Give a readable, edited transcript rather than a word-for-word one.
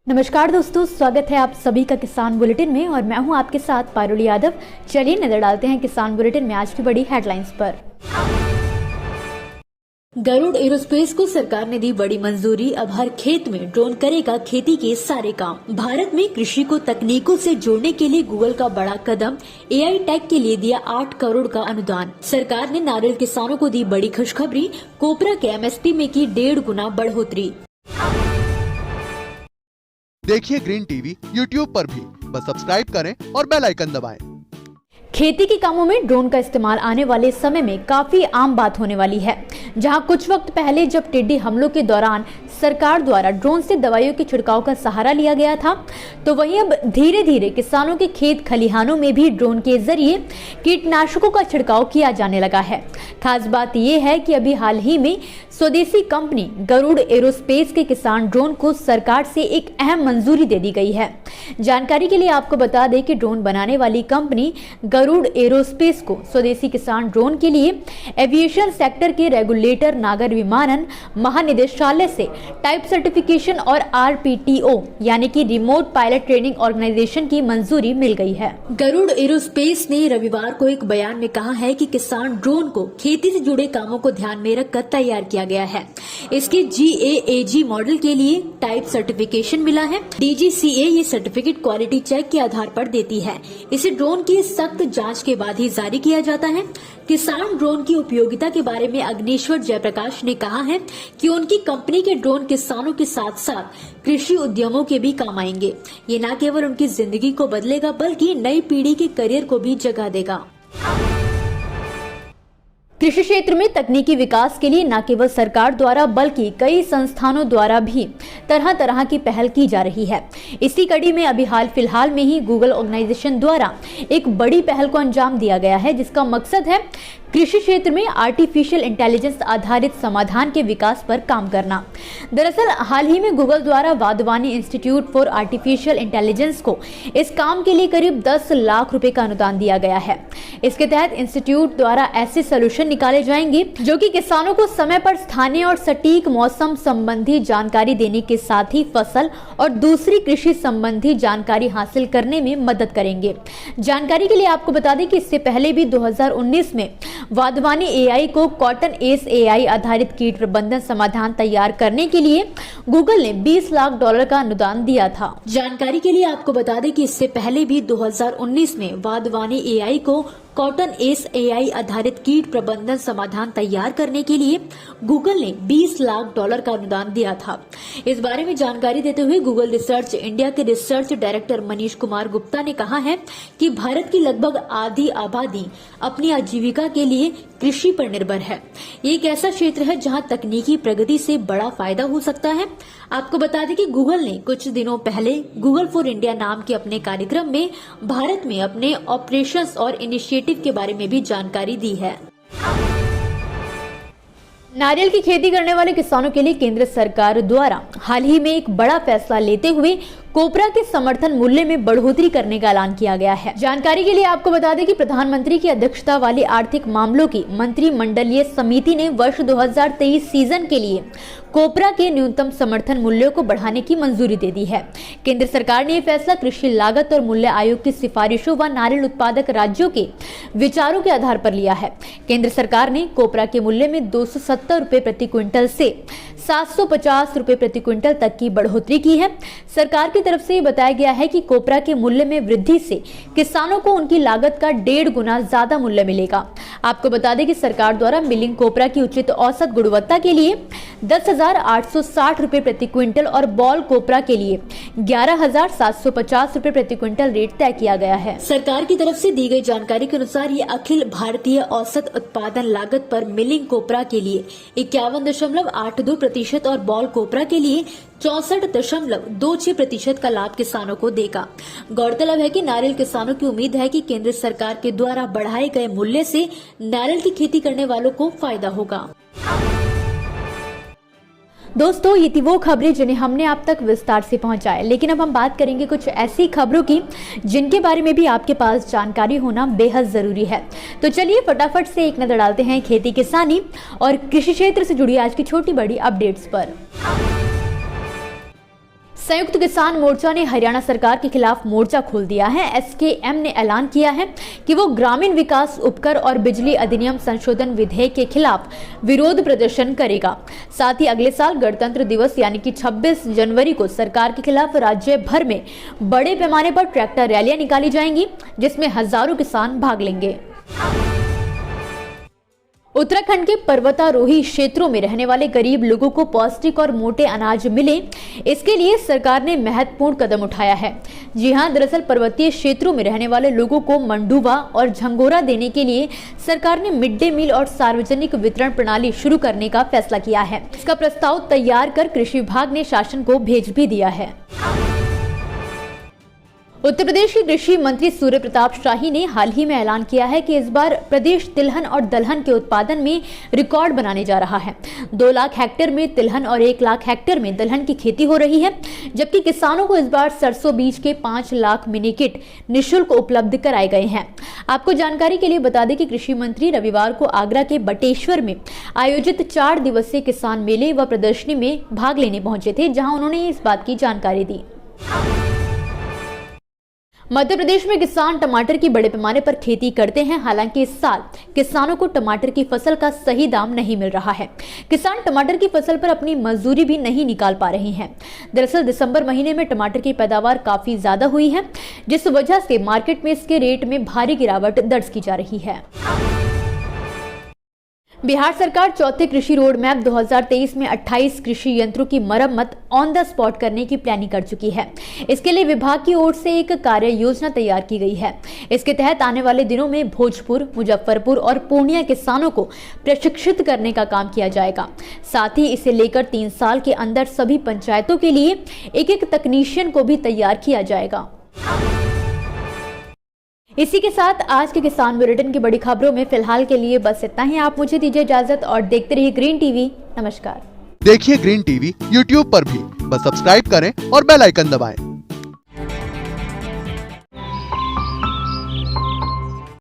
नमस्कार दोस्तों, स्वागत है आप सभी का किसान बुलेटिन में और मैं हूं आपके साथ पारुल यादव। चलिए नजर डालते हैं किसान बुलेटिन में आज की बड़ी हेडलाइंस पर। गरुड़ एरोस्पेस को सरकार ने दी बड़ी मंजूरी। अब हर खेत में ड्रोन करेगा खेती के सारे काम। भारत में कृषि को तकनीकों से जोड़ने के लिए गूगल का बड़ा कदम। एआई टेक के लिए दिया 8 करोड़ का अनुदान। सरकार ने नारियल किसानों को दी बड़ी खुशखबरी। कोपरा के एमएसपी में की 1.5 गुना बढ़ोतरी। देखिए ग्रीन टीवी यूट्यूब पर भी, बस सब्सक्राइब करें और बेल आइकन दबाएं। खेती के कामों में ड्रोन का इस्तेमाल आने वाले समय में काफी आम बात होने वाली है। जहां कुछ वक्त पहले जब टिड्डी हमलों के दौरान सरकार द्वारा ड्रोन से दवाइयों के छिड़काव का सहारा लिया गया था, तो वहीं अब धीरे धीरे किसानों के खेत खलिहानों में भी ड्रोन के जरिए कीटनाशकों का छिड़काव किया जाने लगा है। खास बात यह है कि अभी हाल ही में स्वदेशी कंपनी गरुड़ एरोस्पेस के किसान ड्रोन को सरकार से एक अहम मंजूरी दे दी गई है। जानकारी के लिए आपको बता दें कि ड्रोन बनाने वाली कंपनी गरुड़ एरोस्पेस को स्वदेशी किसान ड्रोन के लिए एविएशन सेक्टर के रेगुलेटर नागर विमानन महानिदेशालय से टाइप सर्टिफिकेशन और आरपीटीओ यानी कि रिमोट पायलट ट्रेनिंग ऑर्गेनाइजेशन की मंजूरी मिल गई है। गरुड़ एरोस्पेस ने रविवार को एक बयान में कहा है कि किसान ड्रोन को खेती से जुड़े कामों को ध्यान में रखकर तैयार किया गया है। इसके GAAG मॉडल के लिए टाइप सर्टिफिकेशन मिला है। DGCA ये सर्टिफिकेट क्वालिटी चेक के आधार पर देती है। इसे ड्रोन की सख्त जांच के बाद ही जारी किया जाता है। किसान ड्रोन की उपयोगिता के बारे में अग्नेश्वर जयप्रकाश ने कहा है कि उनकी कंपनी के ड्रोन किसानों के साथ साथ कृषि उद्यमों के भी काम आएंगे। ये न केवल उनकी जिंदगी को बदलेगा बल्कि नई पीढ़ी के करियर को भी जगह देगा। कृषि क्षेत्र में तकनीकी विकास के लिए न केवल सरकार द्वारा बल्कि कई संस्थानों द्वारा भी तरह तरह की पहल की जा रही है। इसी कड़ी में अभी हाल फिलहाल में ही गूगल ऑर्गेनाइजेशन द्वारा एक बड़ी पहल को अंजाम दिया गया है, जिसका मकसद है कृषि क्षेत्र में आर्टिफिशियल इंटेलिजेंस आधारित समाधान के विकास पर काम करना। दरअसल हाल ही में गूगल द्वारा Wadhwani institute for artificial intelligence को इस काम के लिए करीब 10 लाख रुपए का अनुदान दिया गया है। इसके तहत इंस्टीट्यूट द्वारा ऐसे सोल्यूशन निकाले जाएंगे जो कि किसानों को समय पर स्थानीय और सटीक मौसम संबंधी जानकारी देने के साथ ही फसल और दूसरी कृषि संबंधी जानकारी हासिल करने में मदद करेंगे। जानकारी के लिए आपको बता दें कि इससे पहले भी 2019 में वाधवानी AI को कॉटन एस AI आधारित कीट प्रबंधन समाधान तैयार करने के लिए गूगल ने $20 लाख का अनुदान दिया था। जानकारी के लिए आपको बता दें कि इससे पहले भी 2019 में वाधवानी AI को कॉटन एस AI आधारित कीट प्रबंधन समाधान तैयार करने के लिए गूगल ने $20 लाख का अनुदान दिया था। इस बारे में जानकारी देते हुए गूगल रिसर्च इंडिया के रिसर्च डायरेक्टर मनीष कुमार गुप्ता ने कहा है कि भारत की लगभग आधी आबादी अपनी आजीविका के लिए कृषि पर निर्भर है। ये एक ऐसा क्षेत्र है जहां तकनीकी प्रगति से बड़ा फायदा हो सकता है। आपको बता दें कि गूगल ने कुछ दिनों पहले गूगल फॉर इंडिया नाम के अपने कार्यक्रम में भारत में अपने ऑपरेशंस और इनिशिएटिव के बारे में भी जानकारी दी है। नारियल की खेती करने वाले किसानों के लिए केंद्र सरकार द्वारा हाल ही में एक बड़ा फैसला लेते हुए कोपरा के समर्थन मूल्य में बढ़ोतरी करने का ऐलान किया गया है। जानकारी के लिए आपको बता दें कि प्रधानमंत्री की अध्यक्षता वाली आर्थिक मामलों की मंत्रिमंडलीय समिति ने वर्ष 2023 सीजन के लिए कोपरा के न्यूनतम समर्थन मूल्यों को बढ़ाने की मंजूरी दे दी है। केंद्र सरकार ने यह फैसला कृषि लागत और मूल्य आयोग की सिफारिशों व नारियल उत्पादक राज्यों के विचारों के आधार पर लिया है। केंद्र सरकार ने कोपरा के मूल्य में 270 रुपए प्रति क्विंटल से 750 रुपए प्रति क्विंटल तक की बढ़ोतरी की है। सरकार की तरफ से बताया गया है कि कोपरा के मूल्य में वृद्धि से किसानों को उनकी लागत का 1.5 गुना ज्यादा मूल्य मिलेगा। आपको बता दें कि सरकार द्वारा मिलिंग कोपरा की उचित औसत गुणवत्ता के लिए 10,860 रुपए प्रति क्विंटल और बॉल कोपरा के लिए 11,750 रुपए प्रति क्विंटल रेट तय किया गया है। सरकार की तरफ से दी गई जानकारी के अनुसार ये अखिल भारतीय औसत उत्पादन लागत पर मिलिंग कोपरा के लिए 51.82% और बॉल कोपरा के लिए 64.26% का लाभ किसानों को देगा। गौरतलब है कि नारियल किसानों की उम्मीद है कि केंद्र सरकार के द्वारा बढ़ाए गए मूल्य से नारियल की खेती करने वालों को फायदा होगा। दोस्तों, ये थी वो खबरें जिन्हें हमने आप तक विस्तार से पहुंचाया, लेकिन अब हम बात करेंगे कुछ ऐसी खबरों की जिनके बारे में भी आपके पास जानकारी होना बेहद जरूरी है। तो चलिए फटाफट से एक नजर डालते हैं खेती किसानी और कृषि क्षेत्र से जुड़ी आज की छोटी बड़ी अपडेट्स पर। संयुक्त किसान मोर्चा ने हरियाणा सरकार के खिलाफ मोर्चा खोल दिया है। एसकेएम ने ऐलान किया है कि वो ग्रामीण विकास उपकर और बिजली अधिनियम संशोधन विधेयक के खिलाफ विरोध प्रदर्शन करेगा। साथ ही अगले साल गणतंत्र दिवस यानी कि 26 जनवरी को सरकार के खिलाफ राज्य भर में बड़े पैमाने पर ट्रैक्टर रैलियां निकाली जाएंगी, जिसमें हजारों किसान भाग लेंगे। उत्तराखंड के पर्वतारोही क्षेत्रों में रहने वाले गरीब लोगों को पौष्टिक और मोटे अनाज मिले, इसके लिए सरकार ने महत्वपूर्ण कदम उठाया है। जी हां, दरअसल पर्वतीय क्षेत्रों में रहने वाले लोगों को मंडुवा और झंगोरा देने के लिए सरकार ने मिड डे मील और सार्वजनिक वितरण प्रणाली शुरू करने का फैसला किया है। इसका प्रस्ताव तैयार कर कृषि विभाग ने शासन को भेज भी दिया है। उत्तर प्रदेश के कृषि मंत्री सूर्य प्रताप शाही ने हाल ही में ऐलान किया है कि इस बार प्रदेश तिलहन और दलहन के उत्पादन में रिकॉर्ड बनाने जा रहा है। 2 लाख हेक्टेयर में तिलहन और 1 लाख हेक्टेयर में दलहन की खेती हो रही है, जबकि किसानों को इस बार सरसों बीज के 5 लाख मिनी किट निःशुल्क उपलब्ध कराए गए हैं। आपको जानकारी के लिए बता दें कि कृषि मंत्री रविवार को आगरा के बटेश्वर में आयोजित 4 दिवसीय किसान मेले व प्रदर्शनी में भाग लेने पहुंचे थे, जहां उन्होंने इस बात की जानकारी दी। मध्य प्रदेश में किसान टमाटर की बड़े पैमाने पर खेती करते हैं। हालांकि इस साल किसानों को टमाटर की फसल का सही दाम नहीं मिल रहा है। किसान टमाटर की फसल पर अपनी मजदूरी भी नहीं निकाल पा रहे हैं। दरअसल दिसंबर महीने में टमाटर की पैदावार काफी ज्यादा हुई है, जिस वजह से मार्केट में इसके रेट में भारी गिरावट दर्ज की जा रही है। बिहार सरकार चौथे कृषि रोड मैप 2023 में 28 कृषि यंत्रों की मरम्मत ऑन द स्पॉट करने की प्लानिंग कर चुकी है। इसके लिए विभाग की ओर से एक कार्य योजना तैयार की गई है। इसके तहत आने वाले दिनों में भोजपुर, मुजफ्फरपुर और पूर्णिया किसानों को प्रशिक्षित करने का काम किया जाएगा। साथ ही इसे लेकर 3 साल के अंदर सभी पंचायतों के लिए एक तकनीशियन को भी तैयार किया जाएगा। इसी के साथ आज के किसान बुलेटिन की बड़ी खबरों में फिलहाल के लिए बस इतना ही। आप मुझे दीजिए इजाजत और देखते रहिए ग्रीन टीवी। नमस्कार। देखिए ग्रीन टीवी यूट्यूब पर भी, बस सब्सक्राइब करें और बेल आइकन दबाएं।